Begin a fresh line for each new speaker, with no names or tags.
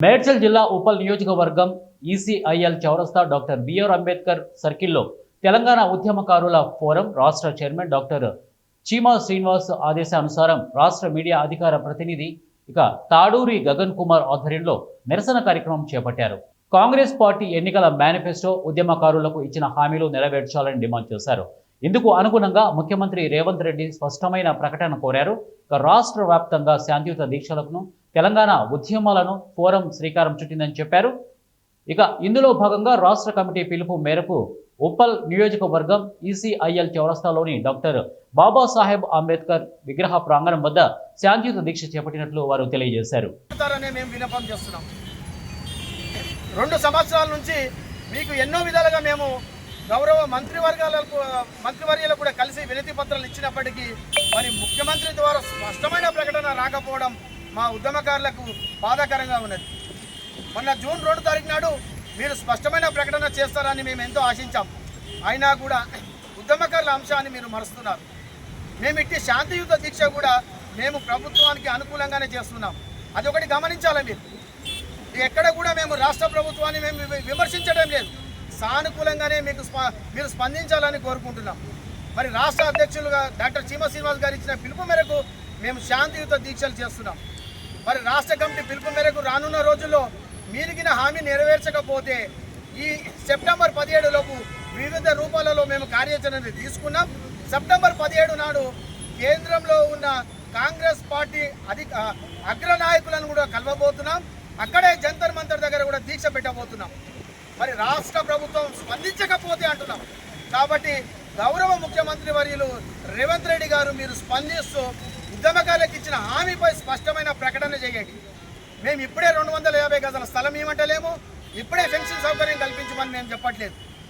మేడ్చల్ జిల్లా ఉప్పల్ నియోజకవర్గం ఈసీఐఎల్ చౌరస్తా డాక్టర్ బిఆర్ అంబేద్కర్ సర్కిల్లో తెలంగాణ ఉద్యమకారుల ఫోరం రాష్ట్ర చైర్మన్ డాక్టర్ చీమా శ్రీనివాస్ ఆదేశానుసారం రాష్ట్ర మీడియా అధికార ప్రతినిధి తాడూరి గగన్ కుమార్ ఆధ్వర్యంలో నిరసన కార్యక్రమం చేపట్టారు. కాంగ్రెస్ పార్టీ ఎన్నికల మేనిఫెస్టో ఉద్యమకారులకు ఇచ్చిన హామీలు నెరవేర్చాలని డిమాండ్ చేశారు. ఇందుకు అనుగుణంగా ముఖ్యమంత్రి రేవంత్ రెడ్డి స్పష్టమైన ప్రకటన కోరారు. రాష్ట్ర వ్యాప్తంగా శాంతియుత దీక్షలకు తెలంగాణ ఉద్యమాలను ఫోరం శ్రీకారం చుట్టిందని చెప్పారు. ఇందులో భాగంగా రాష్ట్ర కమిటీ పిలుపు మేరకు ఉప్పల్ నియోజకవర్గం ఈసీఐఎల్ చౌరస్తాలోని డాక్టర్ బాబాసాహెబ్ అంబేద్కర్ విగ్రహ ప్రాంగణం వద్ద శాంతియుత దీక్ష చేపట్టినట్లు వారు తెలియజేశారు.
2 సంవత్సరాల నుంచి మీకు ఎన్నో విధాలుగా మేము గౌరవ మంత్రివర్యులకు కూడా కలిసి వినతి పత్రాలు ఇచ్చినప్పటికీ మరి ముఖ్యమంత్రి ద్వారా స్పష్టమైన ప్రకటన రాకపోవడం మా ఉద్యమకారులకు బాధాకరంగా ఉన్నది. మొన్న జూన్ 2 తారీఖు నాడు మీరు స్పష్టమైన ప్రకటన చేస్తారని మేము ఎంతో ఆశించాం. అయినా కూడా ఉద్యమకారుల అంశాన్ని మీరు మరుస్తున్నారు. మేము ఇట్టి శాంతియుత దీక్ష కూడా మేము ప్రభుత్వానికి అనుకూలంగానే చేస్తున్నాం. అదొకటి గమనించాలి. మీరు ఎక్కడ కూడా మేము రాష్ట్ర ప్రభుత్వాన్ని మేము విమర్శించడం లేదు, సానుకూలంగానే మీరు స్పందించాలని కోరుకుంటున్నాం. మరి రాష్ట్ర అధ్యక్షులుగా డాక్టర్ చీమా శ్రీనివాస్ గారు ఇచ్చిన పిలుపు మేరకు మేము శాంతియుత దీక్షలు చేస్తున్నాం. మరి రాష్ట్ర కమిటీ పిలుపు మేరకు రానున్న రోజుల్లో మీరిగిన హామీ నెరవేర్చకపోతే ఈ సెప్టెంబర్ 17 లోపు వివిధ రూపాలలో మేము కార్యాచరణ తీసుకున్నాం. సెప్టెంబర్ 17 నాడు కేంద్రంలో ఉన్న కాంగ్రెస్ పార్టీ అగ్రనాయకులను కూడా కలవబోతున్నాం. అక్కడే జంతర్ మంతర్ దగ్గర కూడా దీక్ష పెట్టబోతున్నాం. మరి రాష్ట్ర ప్రభుత్వం స్పందించకపోతే అంటున్నాం. కాబట్టి గౌరవ ముఖ్యమంత్రి వర్యులు రేవంత్ రెడ్డి గారు మీరు స్పందిస్తూ ఉద్యమకారులకు ఇచ్చిన హామీపై స్పష్టమైన ప్రకటన చేయండి. మేము ఇప్పుడే 250 గజాల స్థలం ఇవ్వమంటలేము, ఇప్పుడే ఫెన్సింగ్ సౌకర్యం కల్పించమని మేము చెప్పట్లేదు.